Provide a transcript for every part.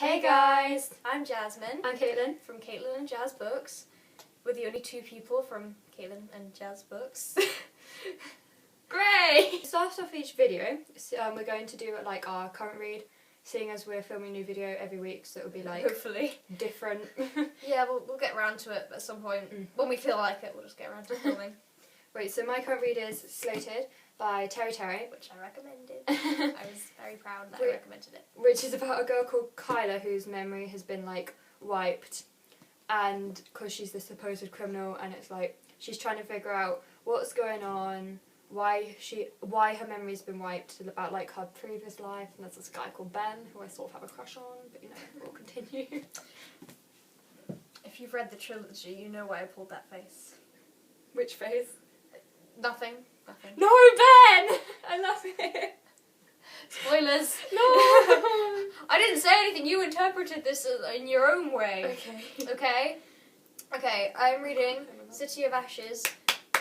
Hey guys! I'm Jasmine. I'm Caitlin. From Caitlin and Jazz Books. We're the only two people from Caitlin and Jazz Books. Great! To start off each video, we're going to do like our current read, seeing as we're filming a new video every week, so it'll be like hopefully different. Yeah, we'll get around to it at some point. When we feel like it, we'll just get around to filming. Right, so my current read is Slated by Teri, which I recommended. I was very proud that I recommended it. Which is about a girl called Kyla whose memory has been like wiped, and because she's the supposed criminal, and it's like she's trying to figure out what's going on, why her memory's been wiped, about like her previous life, and there's this guy called Ben who I sort of have a crush on, but you know, we'll continue. If you've read the trilogy, you know why I pulled that face. Which face? Nothing. No, Ben! I love it. Spoilers. No! I didn't say anything. You interpreted this in your own way. Okay? Okay, I'm reading City of Ashes.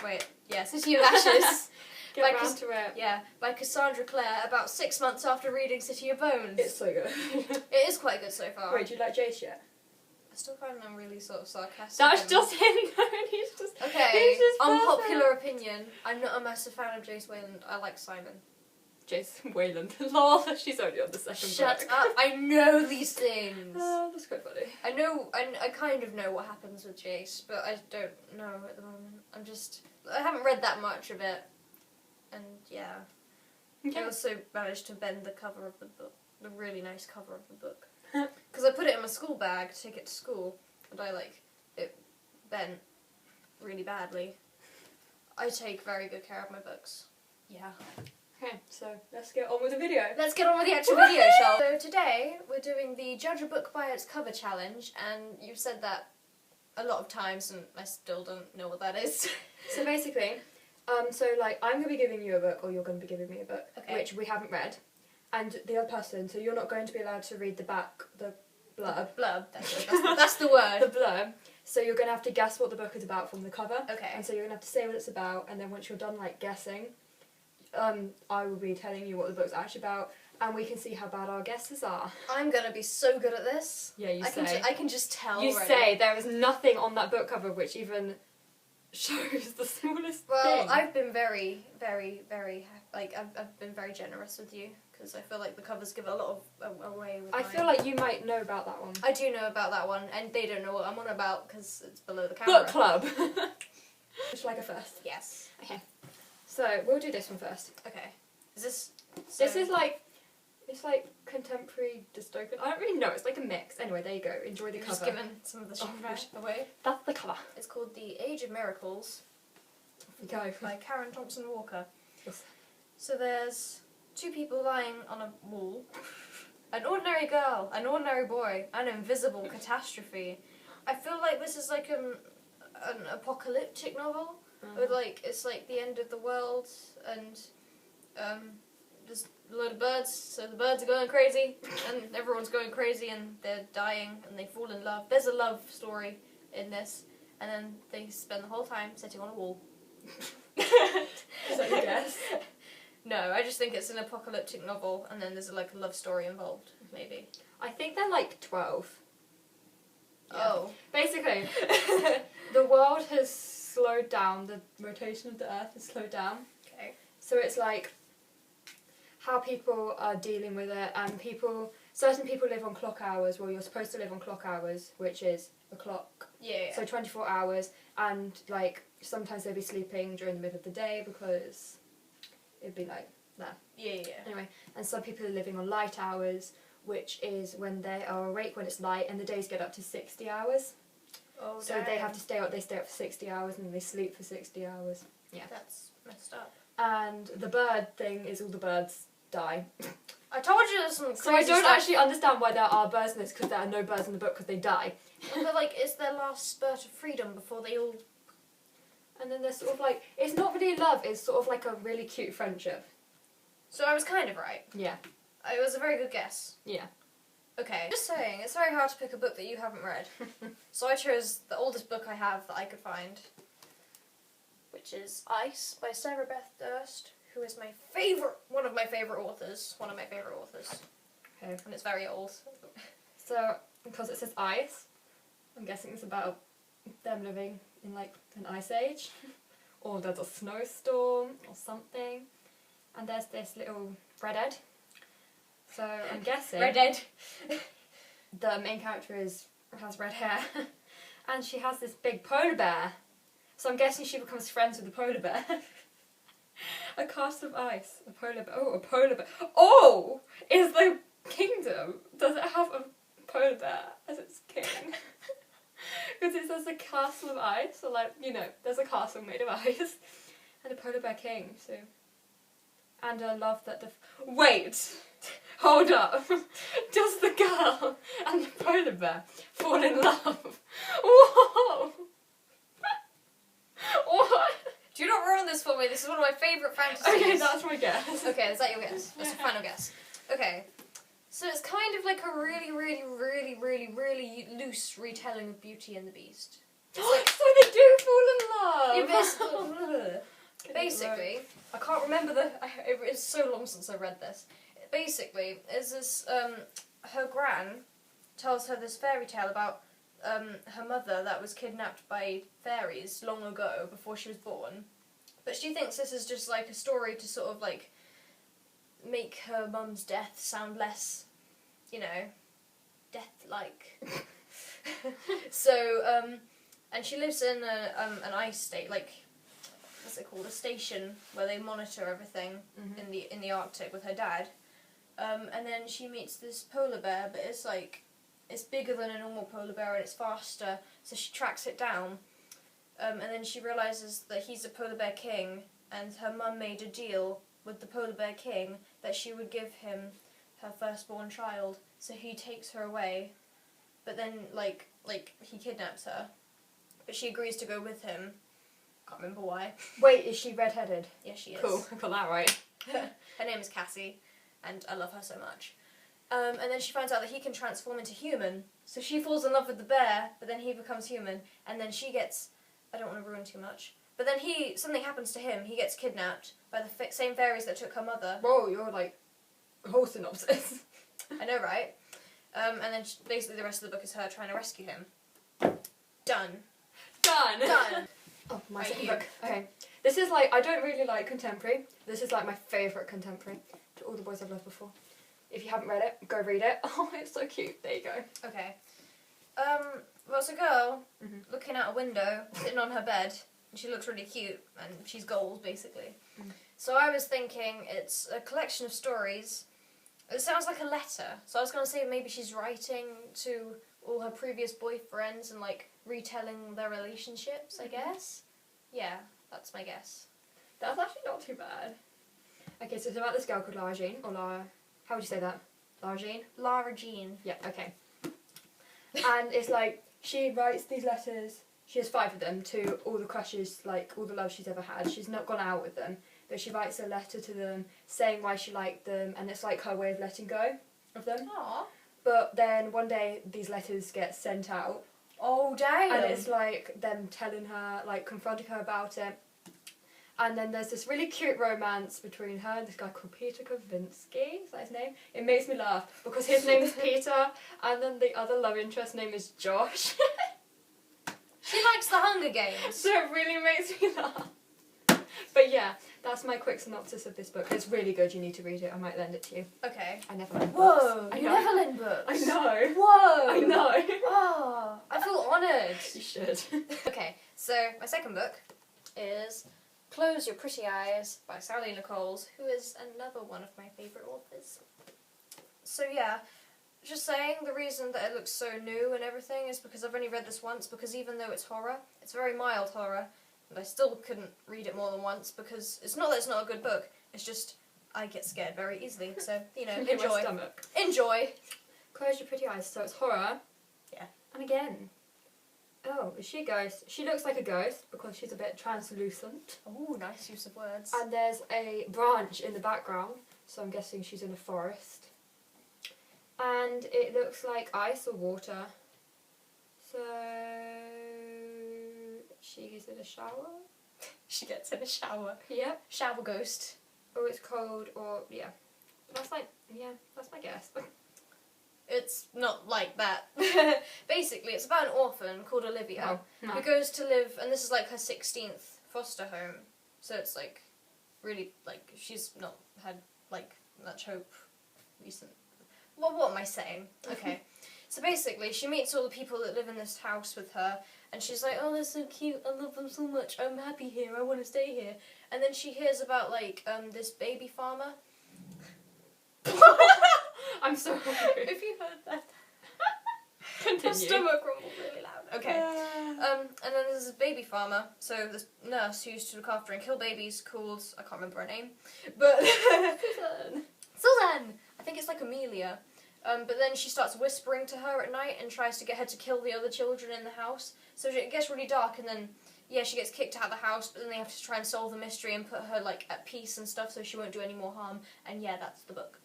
Wait, yeah, City of Ashes. Get round to it. Yeah, by Cassandra Clare, about 6 months after reading City of Bones. It's so good. It is quite good so far. Wait, do you like Jace yet? I still find them really sort of sarcastic. That's just him though, and he's just... Okay, he's just unpopular opinion. I'm not a massive fan of Jace Wayland. I like Simon. Jace Wayland. Lol, she's only on the second Shut book. up, I know these things. That's quite funny. I kind of know what happens with Jace, but I don't know at the moment. I haven't read that much of it. And yeah. Okay. I also managed to bend the cover of the book, the really nice cover of the book. Because I put it in my school bag to take it to school, and it bent really badly. I take very good care of my books. Yeah. Okay, so let's get on with the video. Let's get on with the actual video, shall we? So today, we're doing the Judge a Book by its Cover challenge, and you've said that a lot of times, and I still don't know what that is. So basically, I'm going to be giving you a book, or you're going to be giving me a book, which we haven't read. And the other person, so you're not going to be allowed to read the back, the blurb. Blurb, that's the word. The blurb. So you're going to have to guess what the book is about from the cover. Okay. And so you're going to have to say what it's about, and then once you're done, guessing, I will be telling you what the book's actually about, and we can see how bad our guesses are. I'm going to be so good at this. Yeah, I can just tell You already. say there is nothing on that book cover which even shows the smallest thing. Well, I've been very, very, very, I've been very generous with you, because I feel like the covers give a lot of away with I feel like you might know about that one. I do know about that one, and they don't know what I'm on about, because it's below the camera. Book club! Would you like a first? Yes. Okay. So, we'll do this one first. Okay. Is this... This is it's like contemporary dystopian. I don't really know, it's like a mix. Anyway, there you go. Enjoy the You've cover. just given some of the shit away. That's the cover. It's called The Age of Miracles. Off we go. By Karen Thompson Walker. Yes. So there's two people lying on a wall. An ordinary girl, an ordinary boy, an invisible catastrophe. I feel like this is like an apocalyptic novel. With it's like the end of the world, and there's a load of birds, so the birds are going crazy, and everyone's going crazy, and they're dying, and they fall in love. There's a love story in this, and then they spend the whole time sitting on a wall. Is that your guess? No, I just think it's an apocalyptic novel, and then there's a love story involved, maybe. I think they're 12. Yeah. Oh. Basically, the world has slowed down, the rotation of the earth has slowed down. Okay. So it's how people are dealing with it, and certain people live on clock hours. Well, you're supposed to live on clock hours, which is a clock. Yeah. So 24 hours, and sometimes they'll be sleeping during the middle of the day because it'd be there. Yeah. Anyway, and some people are living on light hours, which is when they are awake when it's light, and the days get up to 60 hours. Oh, so they have to stay up. They stay up for 60 hours, and then they sleep for 60 hours. Yeah. That's messed up. And the bird thing is all the birds die. I told you there's some crazy So I don't stuff. actually understand why there are birds in this, because there are no birds in the book because they die. But it's their last spurt of freedom before they all... And then there's sort of it's not really love, it's sort of a really cute friendship. So I was kind of right. Yeah. It was a very good guess. Yeah. Okay. Just saying, it's very hard to pick a book that you haven't read. So I chose the oldest book I have that I could find, which is Ice by Beth Durst, who is one of my favourite authors. Okay. And it's very old. So, because it says ice, I'm guessing it's about them living in like an ice age. Or there's a snowstorm or something. And there's this little redhead. So I'm guessing Redhead. the main character has red hair. And she has this big polar bear. So I'm guessing she becomes friends with the polar bear. A castle of ice. A polar bear. Oh, a polar bear. Oh! Is the kingdom, does it have a polar bear as its king? Because it says a castle of ice. So like, you know, there's a castle made of ice. And a polar bear king, so... And I love that the... Wait! Hold up! Does the girl and the polar bear fall in love? Whoa! What? Do not ruin this for me. This is one of my favourite fantasies. Okay, that's my guess. Okay, is that your guess? That's your final guess. Okay. So it's kind of like a really, really, really, really, really loose retelling of Beauty and the Beast. So they do fall in love! Basically, I can't remember it's so long since I read this. Basically, is this, her gran tells her this fairy tale about, her mother that was kidnapped by fairies long ago, before she was born. But she thinks this is just like a story to sort of like make her mum's death sound less, you know, death-like. So, and she lives in an ice state, like, what's it called, a station where they monitor everything in the Arctic with her dad. And then she meets this polar bear, but it's like, it's bigger than a normal polar bear and it's faster, so she tracks it down. And then she realises that he's a polar bear king, and her mum made a deal with the polar bear king that she would give him her firstborn child, so he takes her away. But then, like he kidnaps her, but she agrees to go with him. Can't remember why. Wait, is she redheaded? Yes, she is. Cool, I got that right. Her name is Cassie, and I love her so much. And then she finds out that he can transform into human, so she falls in love with the bear, but then he becomes human, and then she gets... I don't want to ruin too much. But then something happens to him, he gets kidnapped by the same fairies that took her mother. Whoa, you're like... whole synopsis. I know, right? And then basically the rest of the book is her trying to rescue him. Done. Done! Oh, my Right, second you. book. Okay. This is like, I don't really like contemporary. This is like my favourite contemporary. To all the boys I've loved before. If you haven't read it, go read it. Oh, it's so cute. There you go. Okay. Well, it's a girl looking out a window, sitting on her bed, and she looks really cute, and she's gold, basically. So I was thinking it's a collection of stories. It sounds like a letter, so I was going to say maybe she's writing to all her previous boyfriends and, like, retelling their relationships, I guess. Yeah, that's my guess. That's actually not too bad. Okay, so it's about this girl called Lara Jean, or Lara... How would you say that? Lara Jean? Lara Jean. Yeah, okay. And it's like, she writes these letters, she has 5 of them, to all the crushes, like, all the love she's ever had. She's not gone out with them, but she writes a letter to them, saying why she liked them, and it's like her way of letting go of them. Aww. But then one day, these letters get sent out. Oh, damn. And it's like them telling her, like, confronting her about it. And then there's this really cute romance between her and this guy called Peter Kavinsky. Is that his name? It makes me laugh because his name is Peter, and then the other love interest name is Josh. She likes the Hunger Games. So it really makes me laugh. But yeah, that's my quick synopsis of this book. It's really good. You need to read it. I might lend it to you. Okay. I never lend Whoa, books. I you know. never lend books. I know. Whoa. I know. Oh, I feel honoured. You should. Okay, so my second book is Close Your Pretty Eyes by Nicholls, who is another one of my favourite authors. So yeah, just saying, the reason that it looks so new and everything is because I've only read this once, because even though it's horror, it's very mild horror, and I still couldn't read it more than once, because it's not that it's not a good book, it's just I get scared very easily, so, you know, My enjoy. stomach. Enjoy! Close Your Pretty Eyes. So it's horror. Yeah. And again. Oh, is she a ghost? She looks like a ghost because she's a bit translucent. Oh, nice use of words. And there's a branch in the background, so I'm guessing she's in a forest. And it looks like ice or water. So she's in a shower? She gets in a shower. Yep. Shower ghost. Or it's cold, or yeah. That's like, yeah, that's my guess. It's not like that. Basically, it's about an orphan called Olivia who goes to live, and this is like her 16th foster home. So it's like really like she's not had like much hope recent. Well, what am I saying? Okay. So basically, she meets all the people that live in this house with her, and she's like, oh, they're so cute, I love them so much, I'm happy here, I want to stay here. And then she hears about, like, this baby farmer. I'm so hungry. If you heard that. Continue. My stomach rumbled really loud. Okay. And then there's this baby farmer, so this nurse who used to look after and kill babies called, I can't remember her name, but... Susan! I think it's like Amelia. But then she starts whispering to her at night and tries to get her to kill the other children in the house. So it gets really dark, and then, yeah, she gets kicked out of the house, but then they have to try and solve the mystery and put her, like, at peace and stuff so she won't do any more harm. And yeah, that's the book.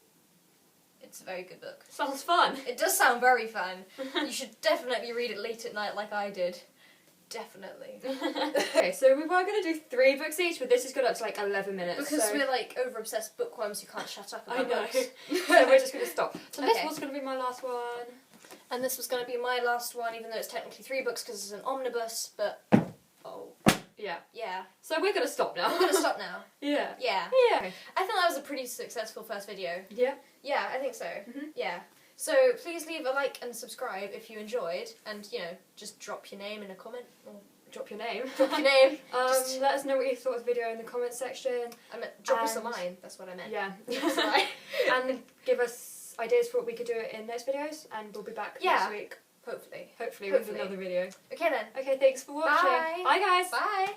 It's a very good book. Sounds fun. It does sound very fun. You should definitely read it late at night like I did. Definitely. Okay, so we were going to do 3 books each, but this has got up to like 11 minutes. Because so we're like over-obsessed bookworms who can't shut up about I know. books. So we're just going to stop. So Okay. this was going to be my last one. And this was going to be my last one, even though it's technically 3 books because it's an omnibus, but... Oh. Yeah. Yeah. So we're going to stop now. We're going to stop now. Yeah. Yeah. Yeah. I think that was a pretty successful first video. Yeah. Yeah, I think so. Mhm. Yeah. So please leave a like and subscribe if you enjoyed, and, you know, just drop your name in a comment, or Drop your name. drop your name. Just- Let us know what you thought of the video in the comments section. I meant drop us a And- line, that's what I meant. Yeah. Drop us a line. And give us ideas for what we could do in next videos, and we'll be back Yeah. next week. Hopefully. Hopefully Hopefully. with another video. Okay then. Okay, thanks for watching. Bye. Bye guys. Bye.